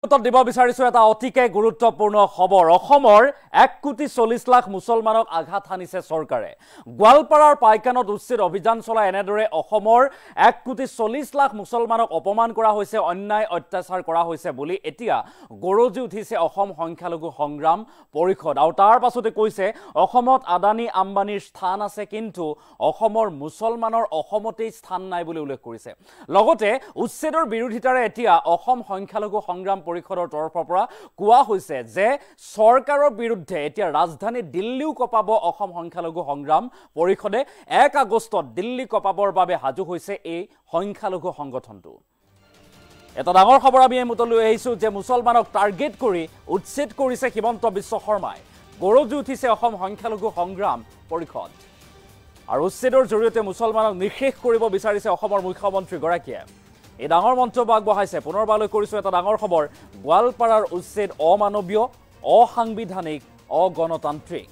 উত্তৰ দিব বিচাৰিছো এটা অতিকে গুৰুত্বপূৰ্ণ খবৰ অসমৰ 1,40,00,000 মুছলমানক আঘাত হানিছে চৰকাৰে গোৱালপাৰাৰ পাইকানত উচ্ছেদ অভিযান চলাই এনেদৰে অসমৰ 1,40,00,000 মুছলমানক অপমান কৰা হৈছে অন্যায় অত্যাচাৰ কৰা হৈছে বুলি এতিয়া গৰজি উঠিছে অসম সংখ্যালঘু সংগ্ৰাম পৰিষদ আৰু তাৰ পাছতে কৈছে অসমত আদানী আম্বানীৰ স্থান আছে কিন্তু অসমৰ মুছলমানৰ অসমতেই স্থান নাই বুলি উল্লেখ কৰিছে লগতে উচ্ছেদৰ বিৰোধিতাৰে এতিয়া অসম সংখ্যালঘু সংগ্ৰাম পৰিষদৰ তৰফৰ পৰা কোৱা হৈছে যে চৰকাৰৰ বিৰুদ্ধে এতিয়া ৰাজধানী দিল্লীও কপাব অসম সংখ্যালঘু সংগ্ৰাম পৰিষদে 1 আগষ্টত দিল্লী কপাবৰ বাবে হাজু হৈছে এই সংখ্যালঘু সংগঠনটো এটা ডাঙৰ খবৰ আমি মুতলৈ আহিছো যে মুছলমানক টাৰ্গেট কৰি উচ্ছেদ কৰিছে হিমন্ত বিশ্ব শৰ্মাই গৰজি উঠিছে অসম সংখ্যালঘু সংগ্ৰাম পৰিষদ আৰু উচ্ছেদৰ জৰিয়তে মুছলমানক নিষেধ কৰিব বিচাৰিছে অসমৰ মুখ্যমন্ত্ৰী গৰাকীয়ে এই ডাঙৰ মন্তব্য আগবঢ়াইছে পুনৰবাৰলৈ কৰিছো এটা ডাঙৰ খবৰ গোৱালপাৰাৰ উচ্ছেদ অমানৱীয় অসাংবিধানিক অগণতান্ত্ৰিক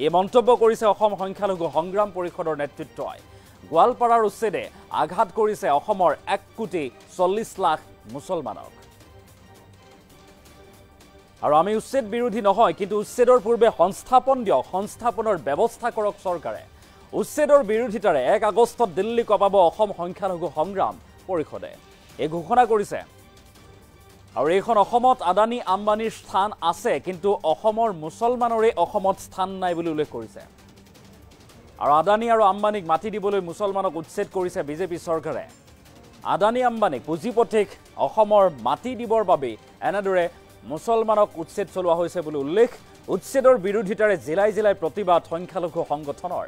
এই মন্তব্য কৰিছে অসম সংখ্যালঘু সংগ্ৰাম পৰিষদৰ নেতৃত্বই গোৱালপাৰাৰ উচ্ছেদে আঘাত কৰিছে অসমৰ 1,40,00,000 মুছলমানক আৰু আমি উচ্ছেদ বিৰোধী নহয় কিন্তু উচ্ছেদৰ পূৰ্বে সংস্থাপন দিয়ক সংস্থাপনৰ ব্যৱস্থা কৰক চৰকাৰে উচ্ছেদৰ বিৰোধিতাৰে 1 আগষ্টত দিল্লী কপাব অসম সংখ্যালঘু সংগ্ৰাম পৰিষদে এই ঘোষণা কৰিছে আৰু এইখন অসমত আদানী আম্বানীৰ স্থান আছে কিন্তু অসমৰ মুছলমানৰে অসমত স্থান নাই বুলি উল্লেখ কৰিছে আৰু আদানী আৰু আম্বানীক মাটি দিবলৈ মুছলমানক উচ্ছেদ কৰিছে বিজেপি চৰকাৰে আদানী আম্বানীক পুঁজিপতিক অসমৰ মাটি দিবৰ বাবে এনেদৰে মুছলমানক উচ্ছেদ চলোৱা হৈছে বুলি উল্লেখ উচ্ছেদৰ বিৰোধিতাৰে জিলাই জিলাই প্ৰতিবাদ সংখ্যালঘু সংগঠনৰ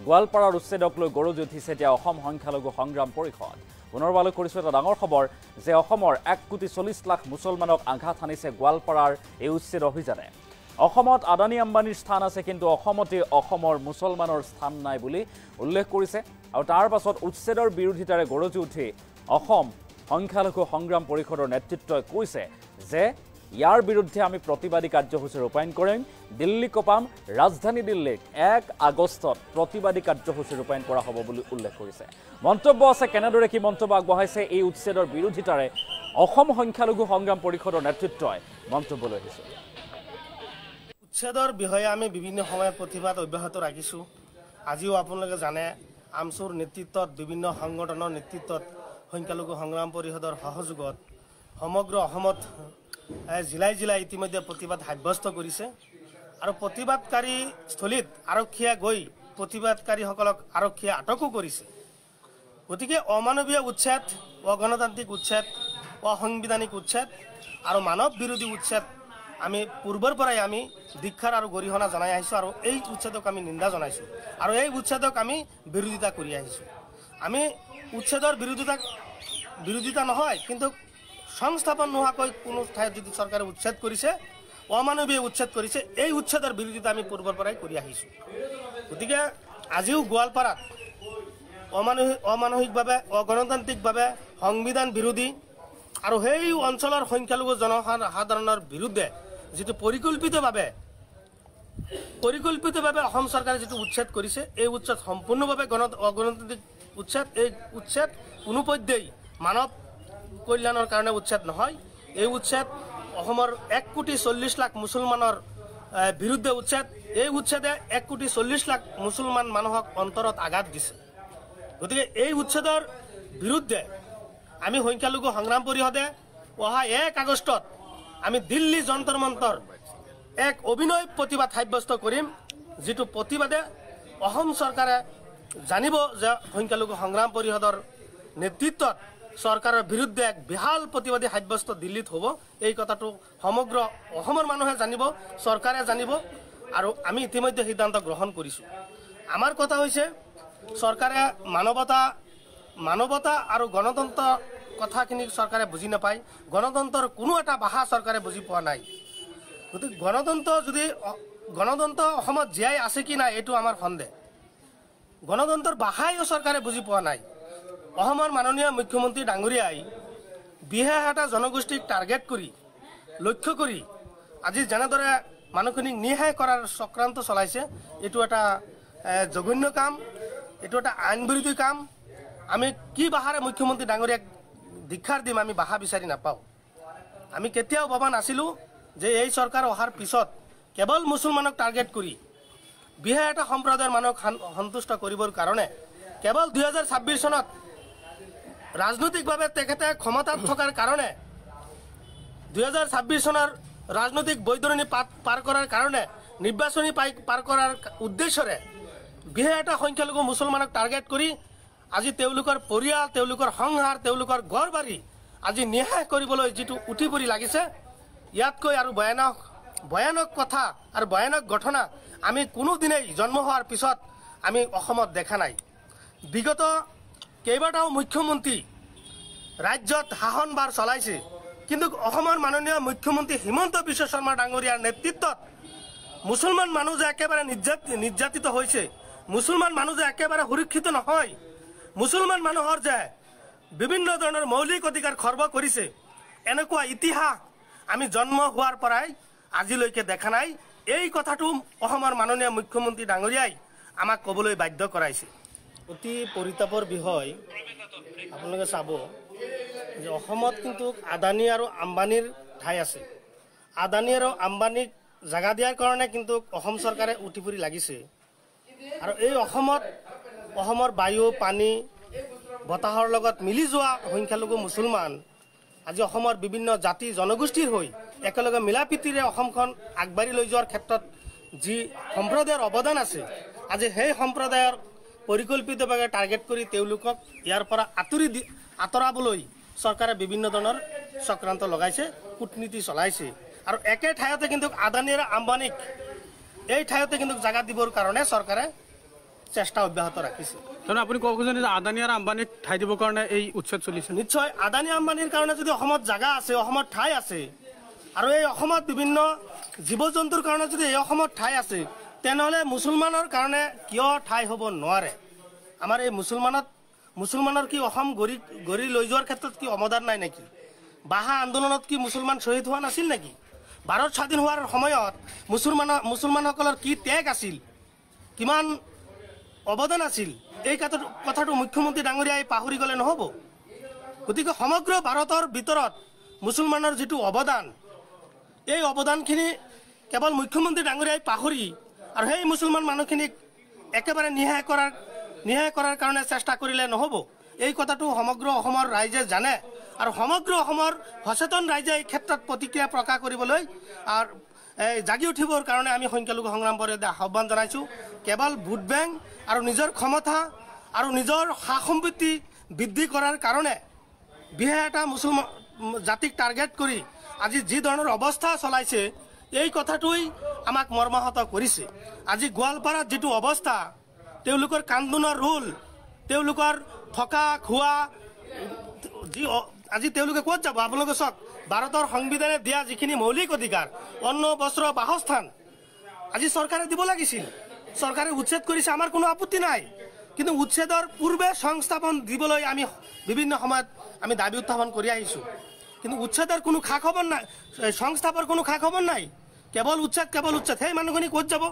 গোৱালপাৰাৰ উচ্ছেদক লৈ গৰজি উঠিছে এতিয়া অসম সংখ্যালঘু সংগ্ৰাম পৰিষদ পুনৰবাৰলৈ কৰিছো এটা ডাঙৰ খবৰ যে অসমৰ 1,40,00,000 মুছলমানক আঘাত হানিছে গোৱালপাৰাৰ এই উচ্ছেদ অভিযানে অসমত আদানী আম্বানীৰ স্থান আছে কিন্তু অসমতে অসমৰ মুছলমানৰ স্থান নাই বুলি উল্লেখ কৰিছে আৰু তাৰ পাছত উচ্ছেদৰ বিৰোধিতাৰে গৰজি উঠি অসম সংখ্যালঘু সংগ্ৰাম পৰিষদৰ নেতৃত্বই কৈছে যে ইয়াৰ বিৰুদ্ধে আমি প্ৰতিবাদী কাৰ্যসূচী ৰূপায়ণ কৰিম দিল্লী কপাম ৰাজধানী দিল্লীক 1 আগষ্টত প্ৰতিবাদী কাৰ্যসূচী ৰূপায়ণ কৰা হ'ব বুলি উল্লেখ কৰিছে মন্তব্য আছে কেনেদৰে কি মন্তব্য আগবঢ়াইছে এই উচ্ছেদৰ বিৰোধিতাৰে অসম সংখ্যালঘু সংগ্ৰাম পৰিষদৰ নেতৃত্বই মন্তব্য লৈ আহিছে উচ্ছেদৰ বিষয়ে আমি বিভিন্ন সময়ত প্ৰতিবাদ অব্যাহত ৰাখিছো আজিও আপোনালোকে জানে আমচুৰ নেতৃত্বত বিভিন্ন সংগঠনৰ নেতৃত্বত সংখ্যালঘু সংগ্ৰাম পৰিষদৰ সহযোগত সমগ্ৰ অসমত জিলাই জিলাই ইতিমধ্যে প্ৰতিবাদ সাব্যস্ত কৰিছে আৰু প্ৰতিবাদকাৰী স্থলীত আৰক্ষীয়ে গৈ প্ৰতিবাদকাৰীসকলক আৰক্ষীয়ে আটকো কৰিছে গতিকে অমানৱীয় উচ্ছেদ অগণতান্ত্ৰিক উচ্ছেদ অসাংবিধানিক উচ্ছেদ আৰু মানৱ বিৰোধী উচ্ছেদ আমি পূৰ্বৰ পৰাই আমি দীক্ষাৰ আৰু গৰিহণা জনাই আহিছোঁ আৰু এই উচ্ছেদক আমি নিন্দা জনাইছোঁ আৰু এই উচ্ছেদক আমি বিৰোধিতা কৰি আহিছোঁ আমি উচ্ছেদৰ বিৰোধিতা নহয় কিন্তু সংস্থাপন নোহোৱাকৈ কোনো ঠাইত যদি চৰকাৰে উচ্ছেদ কৰিছে অমানৱীয় উচ্ছেদ কৰিছে এই উচ্ছেদৰ বিৰোধিতা আমি পূৰ্বৰ পৰাই কৰি আহিছোঁ গতিকে আজিও গোৱালপাৰাত অমানসিকভাৱে অগণতান্ত্ৰিকভাৱে সংবিধান বিৰোধী আৰু সেই অঞ্চলৰ সংখ্যালঘু জনসাধাৰণৰ বিৰুদ্ধে যিটো পৰিকল্পিতভাৱে অসম চৰকাৰে যিটো উচ্ছেদ কৰিছে এই উচ্ছেদ সম্পূৰ্ণভাৱে অগণতান্ত্ৰিক উচ্ছেদ এই উচ্ছেদ কোনোপধ্যেই মানৱ কল্যাণৰ কাৰণে উচ্ছেদ নহয় এই উচ্ছেদ অসমৰ 1,40,00,000 মুছলমানৰ বিৰুদ্ধে উচ্ছেদ এই উচ্ছেদে 1,40,00,000 মুছলমান মানুহক অন্তৰত আঘাত দিছে গতিকে এই উচ্ছেদৰ বিৰুদ্ধে আমি সংখ্যালঘু সংগ্ৰাম পৰিষদে অহা 1 আগষ্টত আমি দিল্লী যন্তৰ মন্তৰ এক অভিনয় প্ৰতিবাদ সাব্যস্ত কৰিম যিটো প্ৰতিবাদে অসম চৰকাৰে জানিব যে সংখ্যালঘু সংগ্ৰাম পৰিষদৰ নেতৃত্বত চৰকাৰৰ বিৰুদ্ধে এক বিহাল প্ৰতিবাদী সাব্যস্ত দিল্লীত হ'ব এই কথাটো সমগ্ৰ অসমৰ মানুহে জানিব চৰকাৰে জানিব আৰু আমি ইতিমধ্যে সিদ্ধান্ত গ্ৰহণ কৰিছোঁ আমাৰ কথা হৈছে চৰকাৰে মানৱতা আৰু গণতন্ত্ৰ কথাখিনি চৰকাৰে বুজি নাপায় গণতন্ত্ৰৰ কোনো এটা ভাষা চৰকাৰে বুজি পোৱা নাই গতিকে গণতন্ত্ৰ অসমত জীয়াই আছে কি নাই এইটো আমাৰ সন্দেহ গণতন্ত্ৰৰ ভাষাইও চৰকাৰে বুজি পোৱা নাই অসমৰ মাননীয় মুখ্যমন্ত্ৰী ডাঙৰীয়াই বিশেষ এটা জনগোষ্ঠীক টাৰ্গেট কৰি লক্ষ্য কৰি আজি যেনেদৰে মানুহখিনিক নিহাই কৰাৰ চক্ৰান্ত চলাইছে এইটো এটা জঘন্য কাম এইটো এটা আইন বিৰোধী কাম আমি কি ভাষাৰে মুখ্যমন্ত্ৰী ডাঙৰীয়াক দীক্ষাৰ দিম আমি ভাষা বিচাৰি নাপাওঁ আমি কেতিয়াও ভবা নাছিলোঁ যে এই চৰকাৰ অহাৰ পিছত কেৱল মুছলমানক টাৰ্গেট কৰি বিশেষ এটা সম্প্ৰদায়ৰ মানুহক সন্তুষ্ট কৰিবৰ কাৰণে কেৱল 2026 চনত ৰাজনৈতিকভাৱে তেখেতে ক্ষমতাত থকাৰ কাৰণে 2026 চনৰ ৰাজনৈতিক বৈতৰণি পাৰ কৰাৰ কাৰণে নিৰ্বাচনী পাৰ কৰাৰ উদ্দেশ্যৰে বিশেষ এটা সংখ্যালঘু মুছলমানক টাৰ্গেট কৰি আজি তেওঁলোকৰ পৰিয়াল তেওঁলোকৰ সংসাৰ তেওঁলোকৰ ঘৰ বাৰী আজি নিঃশেষ কৰিবলৈ যিটো উঠি পৰি লাগিছে ইয়াতকৈ আৰু ভয়ানক কথা আৰু ভয়ানক ঘটনা আমি কোনোদিনেই জন্ম হোৱাৰ পিছত আমি অসমত দেখা নাই। বিগত কেইবাটাও মুখ্যমন্ত্ৰী ৰাজ্যত শাসনভাৰ চলাইছে, কিন্তু অসমৰ মাননীয় মুখ্যমন্ত্ৰী হিমন্ত বিশ্ব শৰ্মা ডাঙৰীয়াৰ নেতৃত্বত মুছলমান মানুহ যে একেবাৰে নিৰ্যাতিত হৈছে, মুছলমান মানুহ যে একেবাৰে সুৰক্ষিত নহয়, মুছলমান মানুহৰ যে বিভিন্ন ধৰণৰ মৌলিক অধিকাৰ খৰ্ব কৰিছে, এনেকুৱা ইতিহাস আমি জন্ম হোৱাৰ পৰাই আজিলৈকে দেখা নাই। এই কথাটো অসমৰ মাননীয় মুখ্যমন্ত্ৰী ডাঙৰীয়াই আমাক ক'বলৈ বাধ্য কৰাইছে। অতি পৰিতাপৰ বিষয় আপোনালোকে চাব যে অসমত কিন্তু আদানী আৰু আম্বানীৰ ঠাই আছে। আদানী আৰু আম্বানীক জাগা দিয়াৰ কাৰণে কিন্তু অসম চৰকাৰে উঠি পৰি লাগিছে। আৰু এই অসমৰ বায়ু পানী বতাহৰ লগত মিলি যোৱা সংখ্যালঘু মুছলমান আজি অসমৰ বিভিন্ন জাতি জনগোষ্ঠীৰ হৈ একেলগে মিলা প্ৰীতিৰে অসমখন আগবাঢ়ি লৈ যোৱাৰ ক্ষেত্ৰত যি সম্প্ৰদায়ৰ অৱদান আছে, আজি সেই সম্প্ৰদায়ৰ পৰিকল্পিতভাৱে টাৰ্গেট কৰি তেওঁলোকক ইয়াৰ পৰা আঁতৰাবলৈ চৰকাৰে বিভিন্ন ধৰণৰ চক্ৰান্ত লগাইছে, কূটনীতি চলাইছে। আৰু একে ঠাইতে কিন্তু আদানী আৰু আম্বানীক এই ঠাইতে কিন্তু জাগা দিবৰ কাৰণে চৰকাৰে চেষ্টা অব্যাহত ৰাখিছে। আপুনি ক'ব খোজে যে আদানী আৰু আম্বানীক ঠাই দিবৰ কাৰণে এই উচ্ছেদ চলিছে? নিশ্চয়, আদানী আম্বানীৰ কাৰণে যদি অসমত জাগা আছে, অসমত ঠাই আছে, আৰু এই অসমত বিভিন্ন জীৱ জন্তুৰ কাৰণে যদি এই অসমত ঠাই আছে, তেনেহ'লে মুছলমানৰ কাৰণে কিয় ঠাই হ'ব নোৱাৰে? আমাৰ এই মুছলমানৰ কি অসম গঢ়ি লৈ যোৱাৰ ক্ষেত্ৰত কি অৱদান নাই নেকি? বাহা আন্দোলনত কি মুছলমান শ্বহীদ হোৱা নাছিল নেকি? ভাৰত স্বাধীন হোৱাৰ সময়ত মুছলমানসকলৰ কি ত্যাগ আছিল, কিমান অৱদান আছিল, এই কথাটো মুখ্যমন্ত্ৰী ডাঙৰীয়াই পাহৰি গ'লে নহ'ব। গতিকে সমগ্ৰ ভাৰতৰ ভিতৰত মুছলমানৰ যিটো অৱদান, এই অৱদানখিনি কেৱল মুখ্যমন্ত্ৰী ডাঙৰীয়াই পাহৰি আৰু সেই মুছলমান মানুহখিনিক একেবাৰে নিঃশেষ কৰাৰ কাৰণে চেষ্টা কৰিলে নহ'ব। এই কথাটো সমগ্ৰ অসমৰ ৰাইজে জানে আৰু সমগ্ৰ অসমৰ সচেতন ৰাইজে এই ক্ষেত্ৰত প্ৰতিক্ৰিয়া প্ৰকাশ কৰিবলৈ আৰু জাগি উঠিবৰ কাৰণে আমি সংখ্যালঘু সংগ্ৰাম পৰিষদে আহ্বান জনাইছোঁ। কেৱল ভোট বেংক আৰু নিজৰ ক্ষমতা আৰু নিজৰ সা সম্পত্তি বৃদ্ধি কৰাৰ কাৰণে বিশেষ এটা মুছলমান জাতিক টাৰ্গেট কৰি আজি যি ধৰণৰ অৱস্থা চলাইছে, এই কথাটোৱেই আমাক মৰ্মাহত কৰিছে। আজি গোৱালপাৰাত যিটো অৱস্থা, তেওঁলোকৰ কান্দোনৰ ৰোল, তেওঁলোকৰ থকা খোৱা, আজি তেওঁলোকে ক'ত যাব? আপোনালোকে চাওক, ভাৰতৰ সংবিধানে দিয়া যিখিনি মৌলিক অধিকাৰ, অন্ন বস্ত্ৰ বাসস্থান, আজি চৰকাৰে দিব লাগিছিল। চৰকাৰে উচ্ছেদ কৰিছে, আমাৰ কোনো আপত্তি নাই, কিন্তু উচ্ছেদৰ পূৰ্বে সংস্থাপন দিবলৈ আমি বিভিন্ন সময়ত আমি দাবী উত্থাপন কৰি আহিছোঁ। কিন্তু উচ্ছেদৰ কোনো খা খবৰ নাই, সংস্থাপনৰ কোনো খা খবৰ নাই, কেৱল উচ্ছেদ। সেই মানুহখিনি ক'ত যাব?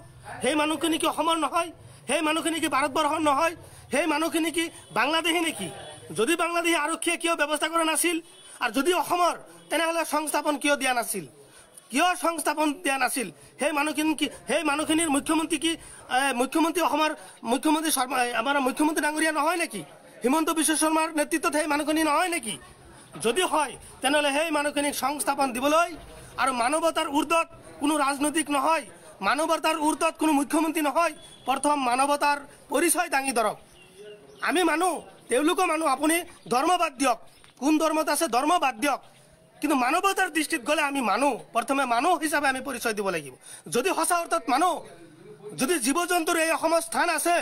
সেই মানুহখিনি কি অসমৰ নহয়? সেই মানুহখিনি কি ভাৰতবৰ্ষৰ নহয়? সেই মানুহখিনি কি বাংলাদেশী নেকি? যদি বাংলাদেশী আৰক্ষীয়ে কিয় ব্যৱস্থা কৰা নাছিল? আৰু যদি অসমৰ, তেনেহ'লে সংস্থাপন কিয় দিয়া নাছিল? সেই মানুহখিনিৰ মুখ্যমন্ত্ৰী কি অসমৰ মুখ্যমন্ত্ৰী আমাৰ মুখ্যমন্ত্ৰী ডাঙৰীয়া নহয় নেকি? হিমন্ত বিশ্ব শৰ্মাৰ নেতৃত্বত সেই মানুহখিনি নহয় নেকি? যদি হয়, তেনেহ'লে সেই মানুহখিনিক সংস্থাপন দিবলৈ আৰু মানৱতাৰ ঊৰ্ধত কোনো ৰাজনৈতিক নহয়, মানৱতাৰ ঊৰ্ধত কোনো মুখ্যমন্ত্ৰী নহয়, প্ৰথম মানৱতাৰ পৰিচয় দাঙি ধৰক। আমি মানুহ, তেওঁলোকো মানুহ। আপুনি ধৰ্ম বাদ দিয়ক, কোন ধৰ্মত আছে ধৰ্ম বাদ দিয়ক, কিন্তু মানৱতাৰ দৃষ্টিত গ'লে আমি মানুহ, প্ৰথমে মানুহ হিচাপে আমি পৰিচয় দিব লাগিব। যদি সঁচা অৰ্থত মানুহ, যদি জীৱ জন্তুৰ এই অসমত স্থান আছে,